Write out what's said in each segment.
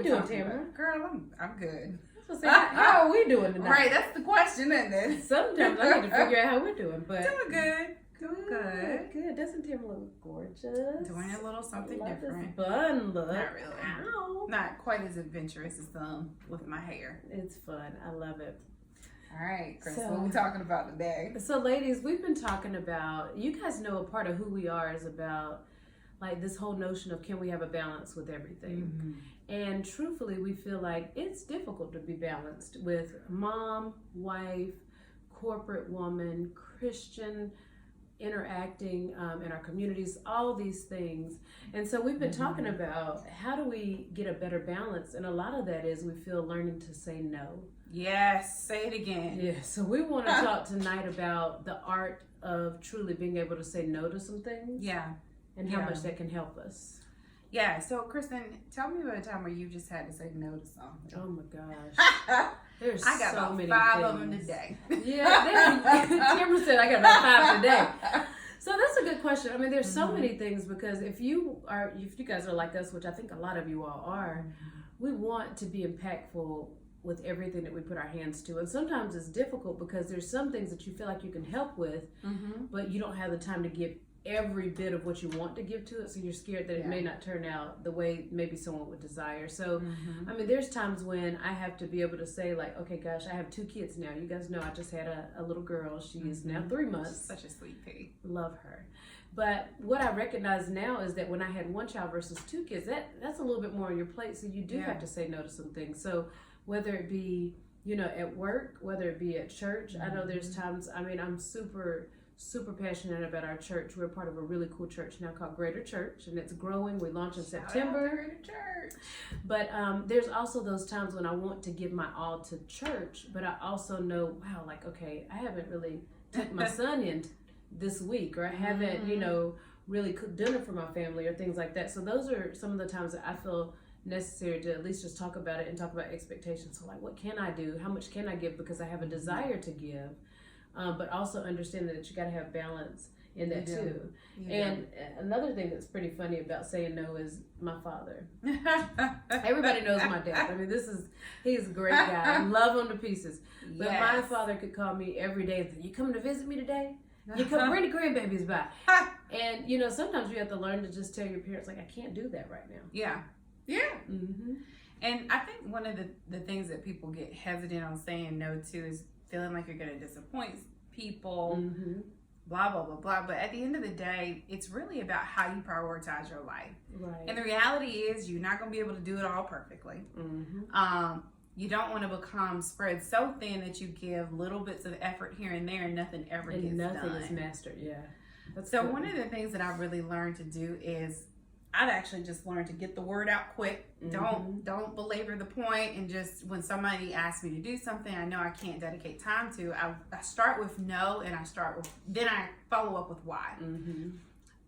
doing, Tamara? Girl, I'm good. So say, how are we doing tonight? Right, that's the question, isn't it? Sometimes I need to figure out how we're doing, but Doing good. Doing good. Good. Doesn't Tamara look gorgeous? Doing a little something I love different. This bun look. Not really. Ow. Not quite as adventurous as with my hair. It's fun. I love it. All right, Chris, So- what are we talking about today? So, ladies, we've been talking about. You guys know a part of who we are is about, like, this whole notion of can we have a balance with everything. Mm-hmm. And truthfully, we feel like it's difficult to be balanced with mom, wife, corporate woman, Christian, interacting in our communities, all these things. And so we've been talking about how do we get a better balance? And a lot of that is we feel learning to say no. Yes, say it again. Yeah, so we want to talk tonight about the art of truly being able to say no to some things. Yeah. And how Yeah. much that can help us. Yeah, so Kristen, tell me about a time where you just had to say no to something. Oh my gosh. There's I got so about many 5 things. of them today. Yeah, Tamara said I got about 5 today. So that's a good question. I mean, there's so Mhm. many things because if you guys are like us, which I think a lot of you all are, we want to be impactful with everything that we put our hands to. And sometimes it's difficult because there's some things that you feel like you can help with, Mm-hmm. but you don't have the time to give every bit of what you want to give to it. So you're scared that it may not turn out the way maybe someone would desire. So, Mm-hmm. I mean, there's times when I have to be able to say like, okay, gosh, I have 2 kids now. You guys know I just had a little girl. She is now 3 months. Such a sweet pea. Love her. But what I recognize now is that when I had 1 child versus 2 kids, that's a little bit more on your plate. So you do have to say no to some things. So whether it be, at work, whether it be at church, I know there's times, I mean, I'm super passionate about our church. We're part of a really cool church now called Greater Church, and it's growing. We launch in September. Greater Church. But there's also those times when I want to give my all to church, but I also know, wow, like, okay, I haven't really took my son in this week, or I haven't, really cooked dinner for my family or things like that. So those are some of the times that I feel necessary to at least just talk about it and talk about expectations. So like, what can I do? How much can I give? Because I have a desire to give. But also understand that you got to have balance in that too. And another thing that's pretty funny about saying no is my father. Everybody knows my dad. I mean, he's a great guy. I love him to pieces. But my father could call me every day and say, you coming to visit me today? You come bring the grandbabies by. And, sometimes you have to learn to just tell your parents, like, I can't do that right now. Yeah. Mm-hmm. And I think one of the things that people get hesitant on saying no to is feeling like you're going to disappoint people, Mm-hmm. blah, blah, blah, blah. But at the end of the day, it's really about how you prioritize your life. Right. And the reality is you're not going to be able to do it all perfectly. Mm-hmm. You don't want to become spread so thin that you give little bits of effort here and there and nothing ever gets done. And nothing is mastered, yeah. That's So good. one of the things that I've really learned to do is I've actually just learned to get the word out quick. Mm-hmm. Don't belabor the point, and just when somebody asks me to do something I know I can't dedicate time to, I start with no, and then I follow up with why. Mm-hmm.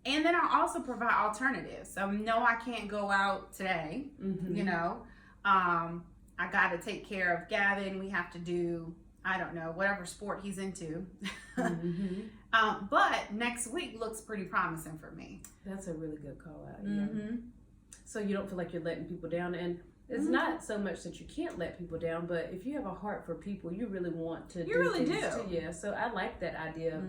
And then I also provide alternatives. So no, I can't go out today. Mm-hmm. I got to take care of Gavin. We have to do, I don't know, whatever sport he's into. Mm-hmm. But next week looks pretty promising for me. That's a really good call out. Yeah. Mm-hmm. So you don't feel like you're letting people down, and it's Mhm. not so much that you can't let people down, but if you have a heart for people, you really want to. You really things do. Too. Yeah. So I like that idea of,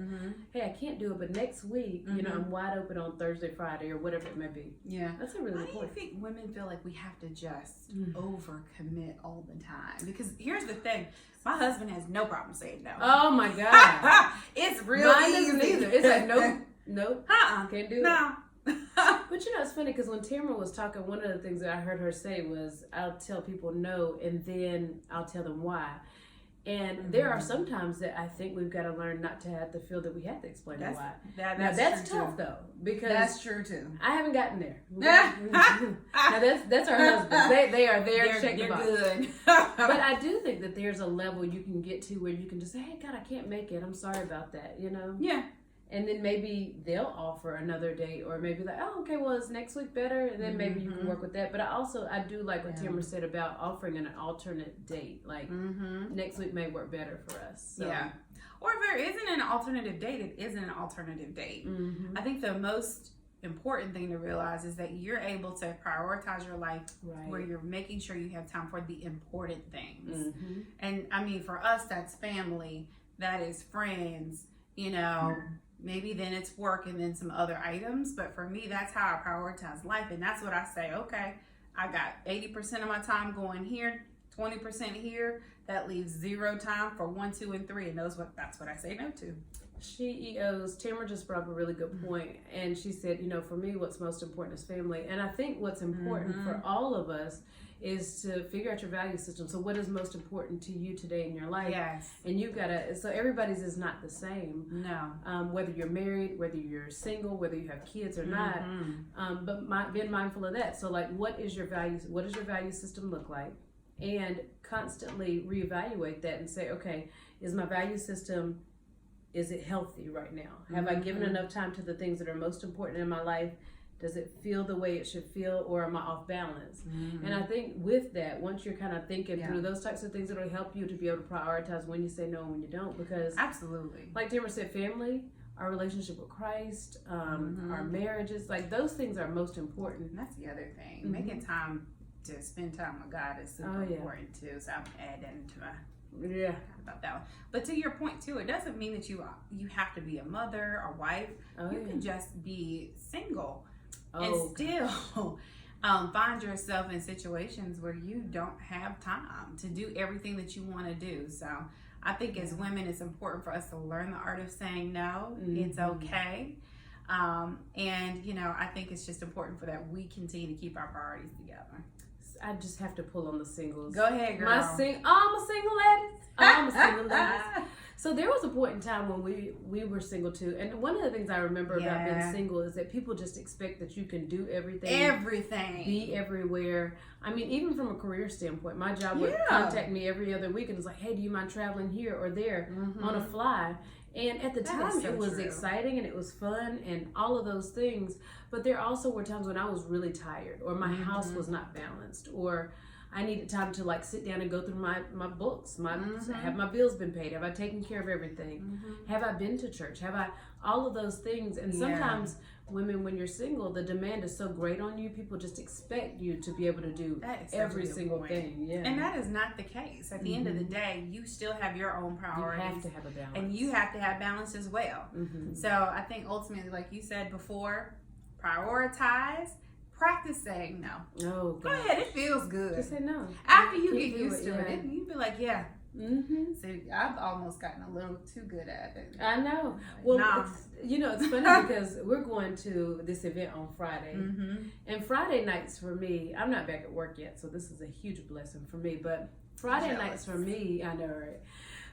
hey, I can't do it, but next week, Mhm. I'm wide open on Thursday, Friday, or whatever it may be. Yeah. That's a really Why good do you point. think women feel like we have to just Mm. overcommit all the time? Because here's the thing, my husband has no problem saying no. Oh my God. It's real Mine easy. doesn't either. It's like nope, can't do it. No. But it's funny because when Tamara was talking, one of the things that I heard her say was, I'll tell people no, and then I'll tell them why. And there are some times that I think we've got to learn not to have to feel that we have to explain why. That's true tough too. though, because That's true too. I haven't gotten there. Now that's our husbands. They are there to check the They're box. good. But I do think that there's a level you can get to where you can just say, hey, God, I can't make it. I'm sorry about that, Yeah. And then maybe they'll offer another date, or maybe like, oh, okay, well, is next week better? And then maybe you can work with that. But I do like what Tamara said about offering an alternate date. Like, next week may work better for us. So. Yeah. Or if there isn't an alternative date, it isn't an alternative date. Mm-hmm. I think the most important thing to realize is that you're able to prioritize your life Right. where you're making sure you have time for the important things. Mm-hmm. And I mean, for us, that's family, that is friends, you know, maybe then it's work and then some other items. But for me, that's how I prioritize life. And that's what I say, okay, I got 80% of my time going here, 20% here. That leaves 0 time for 1, 2, and 3. And that's what I say no to. CEOs, Tamara just brought up a really good point, and she said, you know, for me, what's most important is family. And I think what's important for all of us is to figure out your value system. So what is most important to you today in your life? Yes. And you've got to, so everybody's is not the same. No. Whether you're married, whether you're single, whether you have kids or not. But being mindful of that. So like, what does your value system look like? And constantly reevaluate that and say, okay, is my value system, is it healthy right now? Have I given enough time to the things that are most important in my life? Does it feel the way it should feel, or am I off balance? And I think with that, once you're kind of thinking through those types of things, it'll help you to be able to prioritize when you say no and when you don't. Because absolutely, like Tamara said, family, our relationship with Christ, our marriages, like those things are most important. And that's the other thing. Making time to spend time with God is super important too. So I'm adding to my about that one. But to your point too, it doesn't mean that you have to be a mother or wife. You can just be single and still find yourself in situations where you don't have time to do everything that you want to do. So I think as women, it's important for us to learn the art of saying no. It's okay. And you know, I think it's just important for that we continue to keep our priorities together. I just have to pull on the singles. Go ahead, girl. I'm a single lady. I'm a single lady. So there was a point in time when we were single too, and one of the things I remember about being single is that people just expect that you can do everything, be everywhere. I mean, even from a career standpoint, my job would contact me every other week and it's like, hey, do you mind traveling here or there on a fly? And at the time, it was exciting and it was fun and all of those things. But there also were times when I was really tired, or my house was not balanced, or I needed time to like sit down and go through my books. Have my bills been paid? Have I taken care of everything? Have I been to church? Have I all of those things? And sometimes women, when you're single, the demand is so great on you. People just expect you to be able to do every single thing. Yeah. And that is not the case. At the end of the day, you still have your own priorities. You have to have a balance. And you have to have balance as well. So I think ultimately, like you said before, prioritize. Practice saying no. Oh, go ahead. It feels good. Just say no. After you get used to it, you be like, See, I've almost gotten a little too good at it. I know. Well, it's funny because we're going to this event on Friday. And Friday nights for me, I'm not back at work yet, so this is a huge blessing for me. But Friday nights for me, I know, right?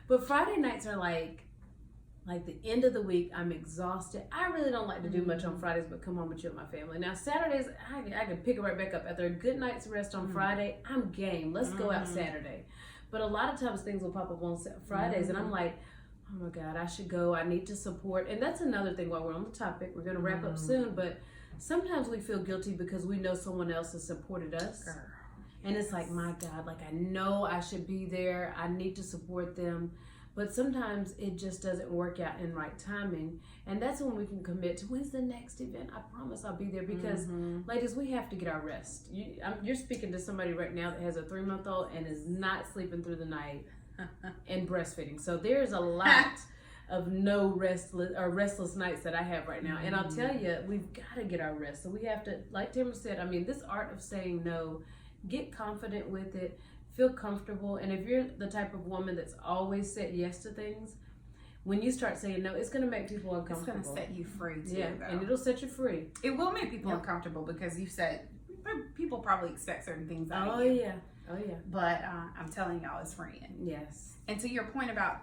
But Friday nights are like the end of the week. I'm exhausted. I really don't like to do much on Fridays but come home and chill with my family. Now Saturdays, I can pick it right back up. After a good night's rest on Friday, I'm game. Let's go out Saturday. But a lot of times things will pop up on Fridays and I'm like, oh my God, I should go. I need to support. And that's another thing while we're on the topic. We're going to wrap up soon, but sometimes we feel guilty because we know someone else has supported us. And it's like, my God, like I know I should be there. I need to support them. But sometimes it just doesn't work out in right timing. And that's when we can commit to, when's the next event? I promise I'll be there. Because, ladies, we have to get our rest. You're speaking to somebody right now that has a 3-month-old and is not sleeping through the night and breastfeeding. So there's a lot of restless nights that I have right now. And I'll tell you, we've got to get our rest. So we have to, like Tamara said, I mean, this art of saying no, get confident with it. Feel comfortable. And if you're the type of woman that's always said yes to things, when you start saying no, it's going to make people uncomfortable. It's going to set you free too. Yeah, and it'll set you free. It will make people uncomfortable because you said people probably expect certain things out of you. Oh yeah. But I'm telling y'all, it's freeing. Yes. And to your point about,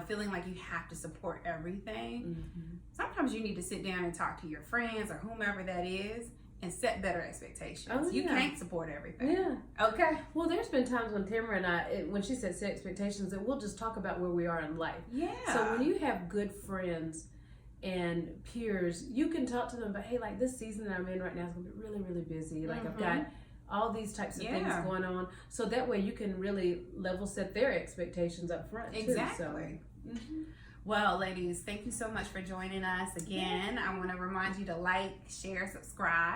feeling like you have to support everything, sometimes you need to sit down and talk to your friends or whomever that is and set better expectations. You can't support everything. Yeah. Okay. Well, there's been times when Tamara and I, when she said set expectations, that we'll just talk about where we are in life. Yeah. So when you have good friends and peers, you can talk to them about, hey, like this season that I'm in right now is going to be really, really busy. Like I've got all these types of things going on. So that way you can really level set their expectations up front. Exactly. Too, so. Well, ladies, thank you so much for joining us again. I want to remind you to like, share, subscribe.